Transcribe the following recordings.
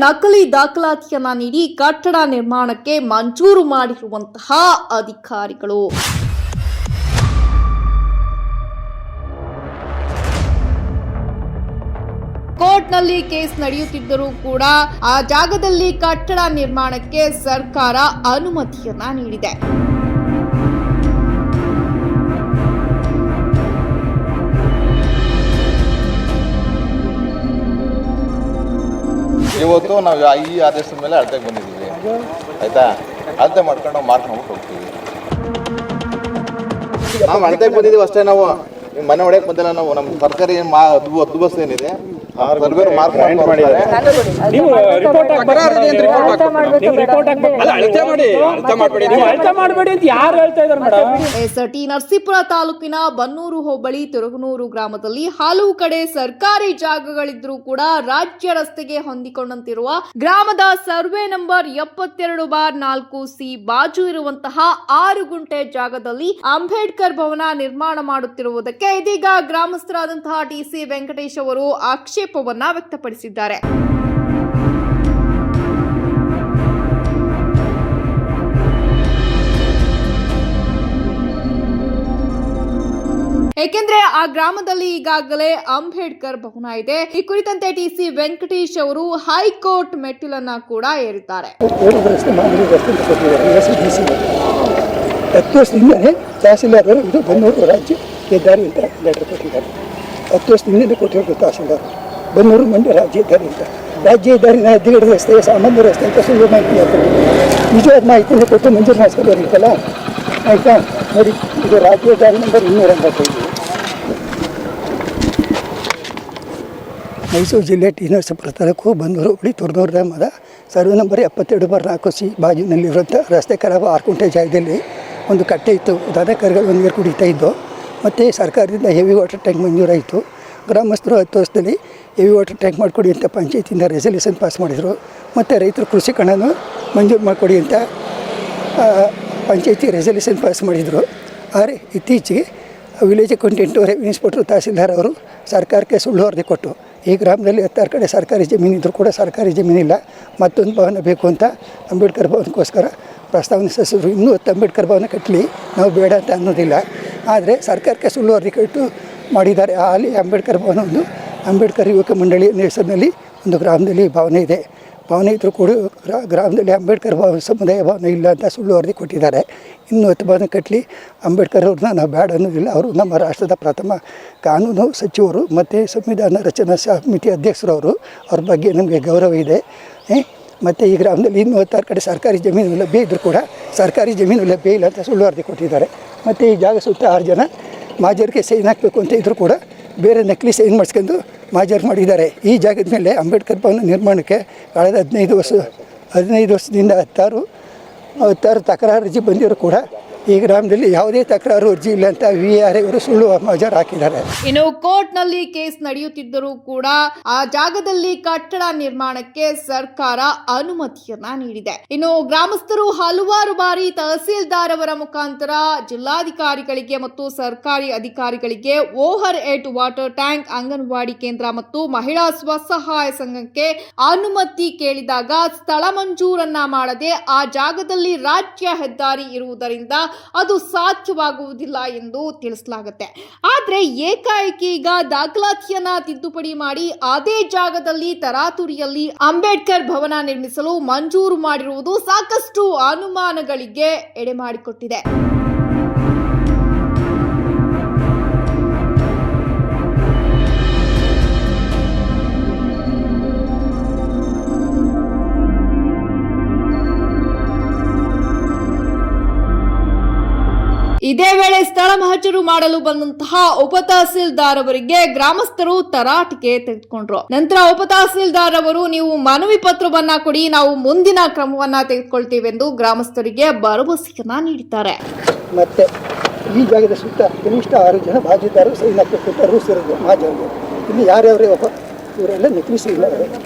ನಕಲಿ ದಾಖಲಾತಿಯನ್ನ ನೀಡಿ ಕಟ್ಟಡ ನಿರ್ಮಾಣಕ್ಕೆ ಮಂಜೂರು ಮಾಡಿರುವಂತಹ ಅಧಿಕಾರಿಗಳು. ಕೋರ್ಟ್ನಲ್ಲಿ ಕೇಸ್ ನಡೆಯುತ್ತಿದ್ದರೂ ಕೂಡ ಆ ಜಾಗದಲ್ಲಿ ಕಟ್ಟಡ ನಿರ್ಮಾಣಕ್ಕೆ ಸರ್ಕಾರ ಅನುಮತಿಯನ್ನ ನೀಡಿದೆ. ಇವತ್ತು ನಾವು ಈ ಆದೇಶದ ಮೇಲೆ ಅಳತೆಗೆ ಬಂದಿದ್ದೀವಿ, ಆಯ್ತಾ? ಅಳತೆ ಮಾಡ್ಕೊಂಡು ನಾವು ಮಾರ್ಕ್ ಮಾಡ್ಬಿಟ್ಟು ಹೋಗ್ತೀವಿ. ನಾವು ಅಳತೆಗೆ ಬಂದಿದ್ದೀವಿ ಅಷ್ಟೇ. ನಾವು ಮನೆ ಒಳಗೆ ಬಂದಿಲ್ಲ. ನಾವು ನಮ್ಮ ಸರ್ಕಾರಿ ಹದ್ದು ಬಸ್ ಏನಿದೆ ಮಾರ್ಕ್ ಮಾಡಿದ್ದಾರೆ. ಎಸ್ಟಿ ನರಸೀಪುರ ತಾಲೂಕಿನ ಬನ್ನೂರು ಹೋಬಳಿ ತಿರುಗನೂರು ಗ್ರಾಮದಲ್ಲಿ ಹಲವು ಕಡೆ ಸರ್ಕಾರಿ ಜಾಗಗಳಿದ್ರೂ ಕೂಡ ರಾಜ್ಯ ರಸ್ತೆಗೆ ಹೊಂದಿಕೊಂಡಂತಿರುವ ಗ್ರಾಮದ ಸರ್ವೆ ನಂಬರ್ 72/4C ಬಾಜು ಇರುವಂತಹ 6 ಗುಂಟೆ ಜಾಗದಲ್ಲಿ ಅಂಬೇಡ್ಕರ್ ಭವನ ನಿರ್ಮಾಣ ಮಾಡುತ್ತಿರುವುದಕ್ಕೆ ಇದೀಗ ಗ್ರಾಮಸ್ಥರಾದಂತಹ ಟಿಸಿ ವೆಂಕಟೇಶ್ ಅವರು ಆಕ್ಷೇಪವನ್ನ ವ್ಯಕ್ತಪಡಿಸಿದ್ದಾರೆ. ಏಕೆಂದ್ರೆ ಆ ಗ್ರಾಮದಲ್ಲಿ ಈಗಾಗಲೇ ಅಂಬೇಡ್ಕರ್ ಭವನ ಇದೆ. ಈ ಕುರಿತಂತೆ ಟಿಸಿ ವೆಂಕಟೇಶ್ ಅವರು ಹೈಕೋರ್ಟ್ ಮೆಟ್ಟಿಲನ್ನ ಕೂಡ ಏರಿದ್ದಾರೆ. 10 ವರ್ಷದಿಂದಲೇ ತಹಸೀಲ್ದಾರ್ ಅವರು ಇದು ಬನ್ನೂರು ರಾಜ್ಯ ಹೆದ್ದಾರಿ ಅಂತ ಲೆಟರ್ ಕೊಟ್ಟಿದ್ದಾರೆ. 10 ವರ್ಷದಿಂದಲೇ ಕೊಟ್ಟಿರೋದು ತಹಸೀಲ್ದಾರ್ ಬನ್ನೂರು ಮಂಡ್ಯ ರಾಜ್ಯ ಹೆದ್ದಾರಿ ಅಂತ. ರಾಜ್ಯ ಹೆದ್ದಾರಿನ ಹದ್ದಿಗಡ ರಸ್ತೆ ಸಾಮಾನ್ಯ ರಸ್ತೆ ಅಂತ ಸುಳ್ಳು ಮಾಹಿತಿ ಹಾಕೋದು. ನಿಜವಾದ ಮಾಹಿತಿಯನ್ನು ಕೊಟ್ಟು ಮಂಜೂರು ಮಾಡಿಸ್ಕೊಳ್ಬೇಕಲ್ಲ, ಆಯಿತಾ? ನೋಡಿ, ಇದು ರಾಜ್ಯ ಹೆದ್ದಾರಿ ನಂಬರ್ 285. ಮೈಸೂರು ಜಿಲ್ಲೆ ಟಿ ನರಸೀಪುರ ತಾಲೂಕು ಬನ್ನೂರು ಹೋಬಳಿ ತುರ್ನೂರು ಗ್ರಾಮದ ಸರ್ವೆ ನಂಬರ್ 72/4C ಬಾಜಿನಲ್ಲಿರುವಂಥ ರಸ್ತೆ ಖರಾಬ್ 6 ಗುಂಟೆ ಜಾಗದಲ್ಲಿ ಒಂದು ಕಟ್ಟೆ ಇತ್ತು. ದನ ಕರುಗಳು ನೀರು ಕುಡಿತಾ ಇದ್ದು. ಮತ್ತು ಸರ್ಕಾರದಿಂದ ಹೆವಿ ವಾಟರ್ ಟ್ಯಾಂಕ್ ಮಂಜೂರಾಯಿತು. ಗ್ರಾಮಸ್ಥರು 10 ವರ್ಷದಲ್ಲಿ ಹೆವಿ ವಾಟರ್ ಟ್ಯಾಂಕ್ ಮಾಡಿಕೊಡಿ ಅಂತ ಪಂಚಾಯತಿಯಿಂದ ರೆಸಲ್ಯೂಷನ್ ಪಾಸ್ ಮಾಡಿದರು. ಮತ್ತು ರೈತರು ಕೃಷಿ ಕಣನೂ ಮಂಜೂರು ಮಾಡಿಕೊಡಿ ಅಂತ ಪಂಚಾಯತಿ ರೆಸಲ್ಯೂಷನ್ ಪಾಸ್ ಮಾಡಿದರು. ಆದರೆ ಇತ್ತೀಚೆಗೆ village accountant revenue inspector tahsildar ಅವರು ಸರ್ಕಾರಕ್ಕೆ ಸುಳ್ಳು ವರದಿ ಕೊಟ್ಟು ಈ ಗ್ರಾಮದಲ್ಲಿ 16 ಕಡೆ ಸರ್ಕಾರಿ ಜಮೀನಿದ್ದರೂ ಕೂಡ ಸರ್ಕಾರಿ ಜಮೀನಿಲ್ಲ, ಮತ್ತೊಂದು ಭವನ ಬೇಕು ಅಂತ ಅಂಬೇಡ್ಕರ್ ಭವನಕ್ಕೋಸ್ಕರ ಪ್ರಸ್ತಾವನೆ ಸಲ್ಲಿಸಿದ್ರು. ಇನ್ನೂ 10 ಅಂಬೇಡ್ಕರ್ ಭವನ ಕಟ್ಟಲಿ, ನಾವು ಬೇಡ ಅಂತ ಅನ್ನೋದಿಲ್ಲ. ಆದರೆ ಸರ್ಕಾರಕ್ಕೆ ಸುಳ್ಳು ವರದಿ ಕೊಟ್ಟು ಮಾಡಿದ್ದಾರೆ. ಅಲ್ಲಿ ಅಂಬೇಡ್ಕರ್ ಭವನ ಒಂದು ಅಂಬೇಡ್ಕರ್ ಯುವಕ ಮಂಡಳಿ ಹೆಸರಿನಲ್ಲಿ ಒಂದು ಗ್ರಾಮದಲ್ಲಿ ಭವನ ಇದೆ. ಭವನ ಇದ್ದರೂ ಕೂಡ ಗ್ರಾಮದಲ್ಲಿ ಅಂಬೇಡ್ಕರ್ ಭವನ ಸಮುದಾಯ ಭವನ ಇಲ್ಲ ಅಂತ ಸುಳ್ಳು ವರದಿ ಕೊಟ್ಟಿದ್ದಾರೆ. ಇನ್ನೂ 10 ಭವನ ಕಟ್ಟಲಿ, ಅಂಬೇಡ್ಕರ್ ಅವ್ರನ್ನ ನಾವು ಬೇಡ ಅನ್ನೋದಿಲ್ಲ. ಅವರು ನಮ್ಮ ರಾಷ್ಟ್ರದ ಪ್ರಥಮ ಕಾನೂನು ಸಚಿವರು ಮತ್ತು ಸಂವಿಧಾನ ರಚನಾ ಸಮಿತಿ ಅಧ್ಯಕ್ಷರವರು. ಅವ್ರ ಬಗ್ಗೆ ನಮಗೆ ಗೌರವ ಇದೆ. ಮತ್ತು ಈ ಗ್ರಾಮದಲ್ಲಿ ಇನ್ನೂ 16 ಕಡೆ ಸರ್ಕಾರಿ ಜಮೀನು ಲಭ್ಯ ಇದ್ದರೂ ಕೂಡ ಸರ್ಕಾರಿ ಜಮೀನು ಲಭ್ಯ ಇಲ್ಲ ಅಂತ ಸುಳ್ಳು ವರದಿ ಕೊಟ್ಟಿದ್ದಾರೆ. ಮತ್ತು ಈ ಜಾಗ ಸುತ್ತ 6 ಜನ ಮಾಜರಿಗೆ ಸೈನ್ ಹಾಕಬೇಕು ಅಂತ ಇದ್ದರೂ ಕೂಡ ಬೇರೆ ನಕಲಿ ಸೈನ್ ಮಾಡಿಸ್ಕೊಂಡು ಮಾಜರ್ ಮಾಡಿದ್ದಾರೆ. ಈ ಜಾಗದ ಮೇಲೆ ಅಂಬೇಡ್ಕರ್ ಭವನ ನಿರ್ಮಾಣಕ್ಕೆ ಕಳೆದ 15 ವರ್ಷದಿಂದ 16 ತಕರಾರು ಅರ್ಜಿ ಬಂದಿರೋ ಕೂಡ ಈ ಗ್ರಾಮದಲ್ಲಿ ಯಾವುದೇ ತಕರಾರು ಅರ್ಜಿ ಇಲ್ಲ ಅಂತ VRA ಅವರು ಸುಳ್ಳು ಮಾಜರ್ ಹಾಕಿದ್ದಾರೆ. ಇನ್ನು ಕೋರ್ಟ್ನಲ್ಲಿ ಕೇಸ್ ನಡೆಯುತ್ತಿದ್ದರೂ ಕೂಡ ಆ ಜಾಗದಲ್ಲಿ ಕಟ್ಟಡ ನಿರ್ಮಾಣಕ್ಕೆ ಸರ್ಕಾರ ಅನುಮತಿಯನ್ನ ನೀಡಿದೆ. ಇನ್ನು ಗ್ರಾಮಸ್ಥರು ಹಲವಾರು ಬಾರಿ ತಹಸೀಲ್ದಾರ್ ಅವರ ಮುಖಾಂತರ ಜಿಲ್ಲಾಧಿಕಾರಿಗಳಿಗೆ ಮತ್ತು ಸರ್ಕಾರಿ ಅಧಿಕಾರಿಗಳಿಗೆ over head water tank, anganwadi ಕೇಂದ್ರ ಮತ್ತು ಮಹಿಳಾ ಸ್ವಸಹಾಯ ಸಂಘಕ್ಕೆ ಅನುಮತಿ ಕೇಳಿದಾಗ ಸ್ಥಳ ಮಂಜೂರನ್ನ ಮಾಡದೆ ಆ ಜಾಗದಲ್ಲಿ ರಾಜ್ಯ ಹೆದ್ದಾರಿ ಇರುವುದರಿಂದ ಅದು ಸಾಧ್ಯವಾಗುವುದಿಲ್ಲ ಎಂದು ತಿಳಿಸಲಾಗುತ್ತೆ. ಆದ್ರೆ ಏಕಾಏಕಿ ಈಗ ದಾಖಲಾತಿಯನ್ನ ತಿದ್ದುಪಡಿ ಮಾಡಿ ಅದೇ ಜಾಗದಲ್ಲಿ ತರಾತುರಿಯಲ್ಲಿ ಅಂಬೇಡ್ಕರ್ ಭವನ ನಿರ್ಮಿಸಲು ಮಂಜೂರು ಮಾಡಿರುವುದು ಸಾಕಷ್ಟು ಅನುಮಾನಗಳಿಗೆ ಎಡೆಮಾಡಿಕೊಟ್ಟಿದೆ. ಇದೇ ವೇಳೆ ಸ್ಥಳ ಮಹಜರು ಮಾಡಲು ಬಂದಂತಹ ಉಪ ತಹಸೀಲ್ದಾರ್ ಅವರಿಗೆ ಗ್ರಾಮಸ್ಥರು ತರಾಟೆಗೆ ತೆಗೆದುಕೊಂಡ್ರು. ನಂತರ ಉಪ ತಹಸೀಲ್ದಾರ್ ಅವರು ನೀವು ಮನವಿ ಪತ್ರವನ್ನ ಕೊಡಿ, ನಾವು ಮುಂದಿನ ಕ್ರಮವನ್ನ ತೆಗೆದುಕೊಳ್ತೇವೆ ಎಂದು ಗ್ರಾಮಸ್ಥರಿಗೆ ಭರವಸೆಯನ್ನ ನೀಡಿದ್ದಾರೆ. ಮತ್ತೆ ಈ ಜಾಗದ ಸುತ್ತ ಕನಿಷ್ಠ 6 ಜನ ಬಾಜಿದಾರರು ಸೈನ್ ಹಾಕಬೇಕು ರೂಲ್ಸ್ ಇರೋದು ಮಾಜರಿಗೆ. ಇಲ್ಲಿ ಯಾರ್ಯಾವ್ರೆ ಇವರೆಲ್ಲ ನಕಲಿ ಸೈನ್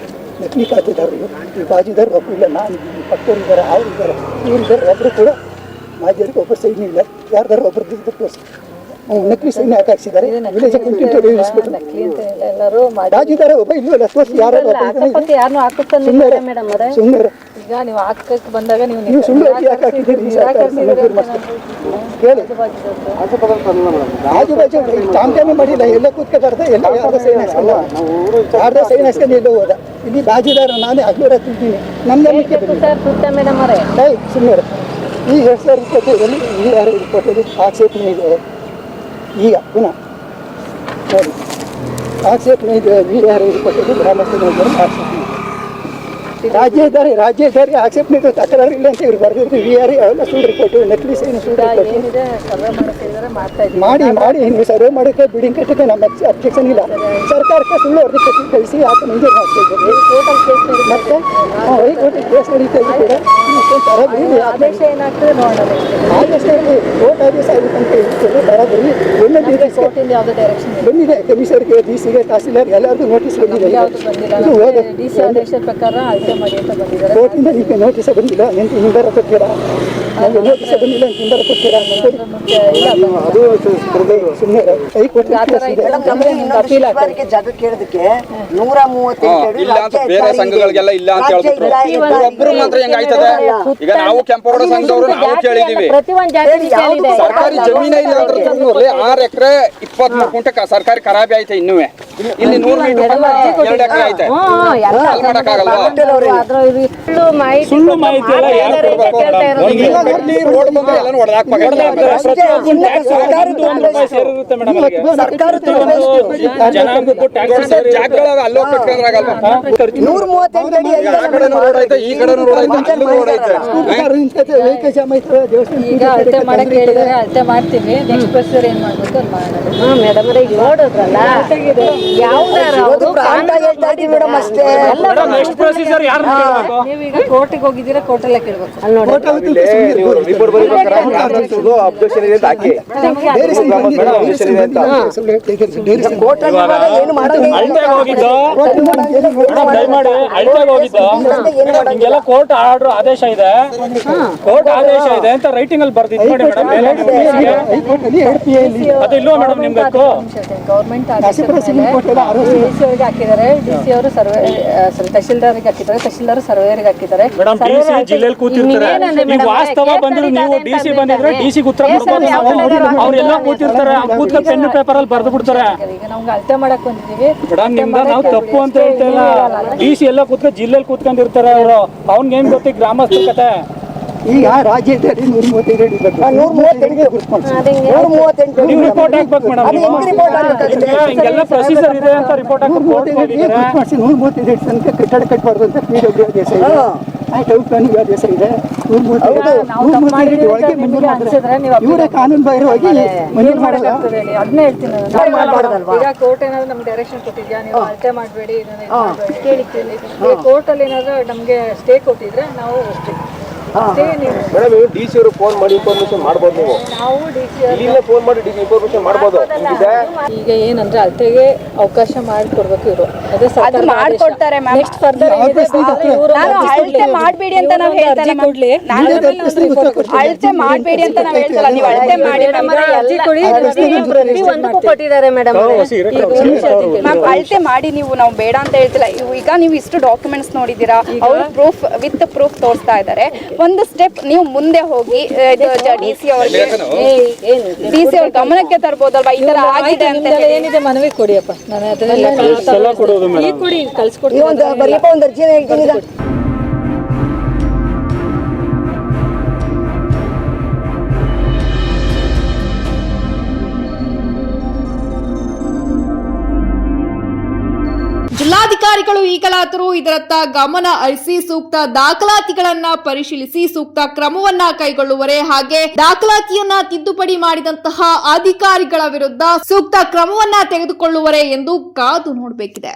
ನಕಲಿ ಖಾತೆದಾರರು. ಈ ಬಾಜಿದಾರ ಒಬ್ಬರು ಇಲ್ಲ, ನಾನು ಪಕ್ಕದವರಿದ್ದಾರೆ, ಅವರಿದ್ದಾರೆ, ಇವರಿದ್ದಾರೆ. ಒಬ್ಬರು ಕೂಡ ಮಾಜರಿಗೆ ಒಬ್ಬರು ಸೈನ್ ಇಲ್ಲ. ಯಾರ್ದಾರು ಒಬ್ಬರು ನಕಲಿ ಸೈನ್ ಯಾಕೆ ಹಾಕ್ಸಿದ್ದಾರೆ ವಿಲೇಜ್ ಅಕೌಂಟೆಂಟ್ ರಾಜಿದ್ದಾರೆ ಒಬ್ಬ ಇಲ್ವಲ್ಲ ತೋರಿಸಿ ಯಾರು ಯಾರನ್ನು ಹಾಕುತ್ತಾನೆ ಮೇಡಮ್ ಅವರೇ ಸುಮ್ಮನೆ ಈಗ ನೀವು ಹಾಕಕ್ಕೆ ಬಂದಾಗ ನೀವು ಸುಳ್ಳು ಯಾಕೆ ಹಾಕಿದ್ದೀರಿ ಹೇಳಿ ಆಜು ಬಾಜು ಚಾಂಪಿಯನ್ ಮಾಡಿಲ್ಲ ಎಲ್ಲ ಕೂತ್ಕೊತಾರ್ದ ಎಲ್ಲ ಯಾರ್ದೋ ಸೈನ್ ಹಾಕ್ಸಲ್ಲ ಯಾರ್ದೋ ಸೈನ್ ಹಾಕ್ಸ್ಕೊಂಡು ಎಲ್ಲೋ ಹೋದ ಇಲ್ಲಿ ಬಾಜಿದಾರ ನಾನೇ ಹಗ್ಲೂರ ತಿಂತೀನಿ ನಮ್ಗೆ ಮೇಡಮ್ ಅವರೇ ಸುಮ್ಮನೆ ಈ 2020 ಈ 2020 ಆಕ್ಷೇಪಣೆ ಇದೆ ಈಗ ಪುನಃ ನೋಡಿ ಆಕ್ಷೇಪಣೆ ಇದೆ ಈ 2020 ಗ್ರಾಮಸ್ಥರು ಆಕ್ಷೇಪಣೆ ರಾಜ್ಯ ಇದ್ದಾರೆ ಆಕ್ಷೇಪಣೆ ಇದೆ ತಕರಾರು ಇಲ್ಲ ಅಂತ ಇವ್ರು ಬರ್ದಿರ್ತೀವಿ ವಿ ಆರ್ ಅವೆಲ್ಲ ಸುಳ್ಳು ರಿಪೋರ್ಟು ನಕಲಿ ಸೈನ್ ಸುಳ್ಳು ಏನಿದೆ ಸರ್ವೆ ಮಾಡಕ್ಕೆ ಮಾಡ್ತಾ ಇದ್ದೀವಿ ಮಾಡಿ ನೀವು ಸರ್ವೆ ಮಾಡೋಕ್ಕೆ ಬಿಲ್ಡಿಂಗ್ ಕಟ್ಟಕ್ಕೆ ನಮ್ಮ ಅಬ್ಜೆಕ್ಷನ್ ಇಲ್ಲ ಸರ್ಕಾರಕ್ಕೆ ಸುಳ್ಳು ವರದಿ ಕಟ್ಟಿ ಕಳಿಸಿ ಆತ ಮಂಜೂರು ಮಾಡ್ತಾ ಇದ್ದೀವಿ ಮತ್ತೆ ಹೈಕೋರ್ಟಿಗೆ ಕೇಸ್ ನಡೀತಾ ಇದೆ ಕೂಡ ಆದೇಶ ಏನಾಗ್ತದೆ ನೋಡೋಣ ಆದೇಶ ಕೋರ್ಟ್ ಆದೇಶ ಆಗುತ್ತೆ ಅಂತ ಹೇಳ್ತಾರೆ ಬರೋಬ್ಬರಿ ಒಳ್ಳೆ ಕೋರ್ಟಿಂದ ಯಾವುದೇ ಡೈರೆಕ್ಷನ್ ಬಂದಿದೆ ಕಮಿಷನರ್ಗೆ ಡಿಸಿಗೆ ತಹಸೀಲ್ದಾರ್ ಎಲ್ಲರಿಗೂ ನೋಟಿಸ್ ಬಂದಿದೆ ಯಾವುದು ಬಂದಿಲ್ಲ ಡಿಸಿ ಆದೇಶದ ಪ್ರಕಾರ ಅಳತೆ ಮಾಡಿ ಅಂತ ಬಂದಿದ್ದಾರೆ ಕೋರ್ಟಿಂದ ನಿಮಗೆ ನೋಟಿಸ್ ಬಂದಿಲ್ಲ ಎಂತ ಹಿಂದರ ಕೊಡ್ತೀರಾ ನಮಗೆ ನೋಟಿಸ್ ಬಂದಿಲ್ಲ ಅಂತ ಹಿಂದರ ಕೊಡ್ತೀರಾ ಸುಮ್ಮನೆ ಹೈಕೋರ್ಟ್ ಅಪೀಲ್ ಆಗ್ತದೆ ಜಾಗ ಕೇಳೋದಕ್ಕೆ 138 ಇಲ್ಲ ಅಂತ ಬೇರೆ ಸಂಘಗಳಿಗೆಲ್ಲ ಇಲ್ಲ ಅಂತ ಹೇಳ್ಬಿಟ್ರು ಒಬ್ಬರು ಮಾತ್ರ ಹೆಂಗಾಯ್ತದೆ ಈಗ ನಾವು ಕೆಂಪೇಗೌಡ ಸಂಘದವರು ನಾವು ಕೇಳಿದೀವಿ ಪ್ರತಿಯೊಂದು ಜಾತಿ ಕೇಳಿದೆ ಸರ್ಕಾರಿ ಜಮೀನೇ ಇಲ್ಲ ಅಂದ್ರೆ 6 ಎಕರೆ 23 ಗುಂಟೆ ಸರ್ಕಾರಿ ಖರಾಬಿ ಐತೆ ಇನ್ನೂ ಇಲ್ಲಿ 100 ಮೀಟರ್ 2 ಎಕರೆ ಐತೆ ಅಲ್ಲಿ ಮಾಡಕ್ಕಾಗಲ್ವಾ ಸುಳ್ಳು ಮಾಹಿತಿ ರೋಡ್ ಬಂದ್ರೆ ಎಲ್ಲ ಜಾಗಗಳ ಅಲ್ಲೋ ಕಟ್ಕೊಂಡ್ರಾಗಲ್ವಾ 138 ಅಡಿ ಆ ಕಡೆನೂ ರೋಡ್ ಐತೆ ಈ ಕಡೆನೂ ರೋಡ್ ಐತೆ ಅಲ್ಲೂ ರೋಡ್ ಐತೆ ಈಗ ಅಳತೆ ಮಾಡಕ್ ಹೇಳಿದ್ರೆ ಅಳತೆ ಮಾಡ್ತೀವಿ ನೆಕ್ಸ್ಟ್ ಪ್ರೊಸೀಜರ್ ಏನ್ ಮಾಡ್ಬೇಕು ಅದು ಮಾಡೋಣ ಮೇಡಮ್ ಈಗ ನೋಡಿದ್ರಲ್ಲ ಯಾವ್ದಾರ ಇವತ್ತು ಪ್ರಾಂತ ಹೇಳ್ತಾ ಇದ್ದೀವಿ ಮೇಡಮ್ ಅಷ್ಟೇ ನೆಕ್ಸ್ಟ್ ಪ್ರೊಸೀಜರ್ ಯಾರು ನೀವೀಗ ಕೋರ್ಟಿಗೆ ಹೋಗಿದ್ದೀರಾ ಕೋರ್ಟಲ್ಲೇ ಕೇಳ್ಬೇಕು ಅಲ್ಲಿ ನೋಡಿ ರಿಪೋರ್ಟ್ ಬರೀಬೇಕಾದ್ರೆ ಅಬ್ಜೆಕ್ಷನ್ ಇದೆ ಅಂತ ಹಾಕಿ ಅಬ್ಜೆಕ್ಷನ್ ಇದೆ ಅಂತ ಕೋರ್ಟ್ ಏನು ಮಾಡಂಗಿಲ್ಲ ಅಳ್ತೆಗೆ ಹೋಗಿದ್ದು ದಯಮಾಡಿ ಅಳ್ತೆಗೆ ಹೋಗಿದ್ದು ಹಿಂಗೆಲ್ಲ ಕೋರ್ಟ್ ಆರ್ಡರ್ ಆದೇಶ ಇದೆ ಕೋರ್ಟ್ ಆದೇಶ ಇದೆ ಅಂತ ರೈಟಿಂಗ್ ಅಲ್ಲಿ ಬರ್ದಿದ್ದು ನೋಡಿ ಮೇಡಮ್ ಅದು ಇಲ್ವಾ ಮೇಡಮ್ ನಿಮ್ಗೆ ಗೌರ್ಮೆಂಟ್ ಡಿಸಿ ಅವರಿಗೆ ಹಾಕಿದ್ದಾರೆ ಡಿಸಿ ಅವರು ಸರ್ವೆ ತಹಶೀಲ್ದಾರ್ಗೆ ಹಾಕಿದ್ದಾರೆ ತಹಶೀಲ್ದಾರ್ ಸರ್ವೇಯರ್ಗೆ ಹಾಕಿದ್ದಾರೆ ಮೇಡಮ್ ಡಿಸಿ ಜಿಲ್ಲೆಯಲ್ಲಿ ಕೂತಿರ್ತಾರೆ ಈಗ ವಾಸ್ತವ ಬಂದ್ರು ನೀವು ಡಿಸಿ ಬಂದಿದ್ರೆ ಡಿಸಿಗೆ ಉತ್ತರ ಕೊಡ್ಬೋದು ನಾವು ಅವ್ರೆಲ್ಲ ಕೂತಿರ್ತಾರೆ ಕೂತ್ಕೊಂಡು ಪೆನ್ ಪೇಪರ್ ಅಲ್ಲಿ ಬರ್ದು ಬಿಡ್ತಾರೆ ಈಗ ನಮ್ಗೆ ಅಳತೆ ಮಾಡಕ್ ಬಂದಿದ್ದೀವಿ ಮೇಡಮ್ ನಿಮ್ದ ನಾವು ತಪ್ಪು ಅಂತ ಹೇಳ್ತಾ ಇಲ್ಲ ಡಿಸಿ ಎಲ್ಲ ಕೂತ್ಕೊಂಡು ಜಿಲ್ಲೆಯಲ್ಲಿ ಕೂತ್ಕೊಂಡಿರ್ತಾರೆ ಅವರು ಅವ್ನ್ಗೆ ಏನ್ ಗೊತ್ತಿ ಗ್ರಾಮಸ್ಥರ ಕತೆ ಈಗ ರಾಜ್ಯ ಇದ್ದಾರೆ 135 ಅಡಿ ಬೇಕು 138 138 ನೀವು ರಿಪೋರ್ಟ್ ಹಾಕ್ಬೇಕು ಮೇಡಮ್ ಹಿಂಗೆಲ್ಲ ಪ್ರೊಸೀಜರ್ ಇದೆ ಅಂತ ರಿಪೋರ್ಟ್ ಹಾಕಿ ಕೋರ್ಟ್ ಹೋಗಿದ್ದೀರಾ 135 ತನಕ ಕಟ್ಟಡ ಕಟ್ಟಬಾರ್ದು ಅಂತ PW ಆದೇಶ ಇದೆ ಟೌನ್ ಪ್ಲಾನಿಂಗ್ ಆದೇಶ ಇದೆ 135 ಒಳಗೆ ಮಂಜೂರು ಮಾಡಿದ್ರೆ ಇವರೇ ಕಾನೂನು ಬಾಹಿರವಾಗಿ ಮಂಜೂರು ಮಾಡಕ್ಕಾಗ್ತದೆ ಅದನ್ನೇ ಹೇಳ್ತೀನಿ ಈಗ ಕೋರ್ಟ್ ಏನಾದ್ರು ನಮ್ಗೆ ಡೈರೆಕ್ಷನ್ ಕೊಟ್ಟಿದ್ಯಾ ನೀವು ಅಳತೆ ಮಾಡಬೇಡಿ ಕೇಳಿ ಕೋರ್ಟ್ ಅಲ್ಲಿ ಏನಾದ್ರು ನಮ್ಗೆ ಸ್ಟೇ ಕೊಟ್ಟಿದ್ರೆ ನಾವು ಮೇಡಮ್ ಡಿ ಸಿ ಅವರು ಫೋನ್ ಮಾಡಿ ಇನ್ಫಾರ್ಮೇಶನ್ ಮಾಡ್ಬೋದು ನೀವು ನಾವು ಡಿಸಿ ಇಲ್ಲಿಂದ ಫೋನ್ ಮಾಡಿ ಇನ್ಫಾರ್ಮೇಶನ್ ಮಾಡ್ಬೋದು ಈಗ ಏನಂದ್ರೆ ಅಳತೆಗೆ ಅವಕಾಶ ಮಾಡಿಕೊಡ್ಬೇಕು ಇವರು ಅದು ಮಾಡ್ಕೊಡ್ತಾರೆ ಮ್ಯಾಮ್. ನೆಕ್ಸ್ಟ್ ಫರ್ದರ್ ನಾನು ಅಳತೆ ಮಾಡಬೇಡಿ ಅಂತ ನಾವು ಹೇಳ್ತಲ್ಲ ಕೊಡ್ಲಿ ಅಳತೆ ಮಾಡಬೇಡಿ ಅಂತ ನಾವು ಹೇಳ್ತಲ್ಲ ನೀವು ಅಳತೆ ಮಾಡಿ ಪ್ರತಿಯೊಂದಕ್ಕೂ ಕೊಟ್ಟಿದ್ದಾರೆ ಮೇಡಮ್ ಮ್ಯಾಮ್ ಅಳತೆ ಮಾಡಿ ನಾವು ಬೇಡ ಅಂತ ಹೇಳ್ತಿಲ್ಲ ಈಗ ನೀವು ಇಷ್ಟು ಡಾಕ್ಯುಮೆಂಟ್ಸ್ ನೋಡಿದ್ದೀರಾ ಅವರು ವಿತ್ ಪ್ರೂಫ್ ತೋರಿಸ್ತಾ ಇದ್ದಾರೆ ಒಂದು ಸ್ಟೆಪ್ ನೀವು ಮುಂದೆ ಹೋಗಿ ಡಿಸಿ ಅವ್ರಿಗೆ ಗಮನಕ್ಕೆ ತರ್ಬೋದಲ್ವಾ ಈ ತರ ಆಗಿದೆ ಅಂತ ಏನಿದೆ ಮನವಿ ಕೊಡಿಯಪ್ಪ ನಾನು ಅದನ್ನೆಲ್ಲ ಕೊಡಿ ಕಳ್ಸಿಕೊಡ್ತೀನಿ ಒಂದು ಬರೀಪ ಒಂದು ಅರ್ಜಿ ಹೇಳ್ತೀನಿ ಈಗ. ಜಿಲ್ಲಾಧಿಕಾರಿಗಳು ಈಗಲಾದರೂ ಇದರತ್ತ ಗಮನ ಹರಿಸಿ ಸೂಕ್ತ ದಾಖಲಾತಿಗಳನ್ನ ಪರಿಶೀಲಿಸಿ ಸೂಕ್ತ ಕ್ರಮವನ್ನ ಕೈಗೊಳ್ಳುವರೆ ಹಾಗೆ ದಾಖಲಾತಿಯನ್ನ ತಿದ್ದುಪಡಿ ಮಾಡಿದಂತಹ ಅಧಿಕಾರಿಗಳ ವಿರುದ್ಧ ಸೂಕ್ತ ಕ್ರಮವನ್ನ ತೆಗೆದುಕೊಳ್ಳುವರೆ ಎಂದು ಕಾದು ನೋಡಬೇಕಿದೆ.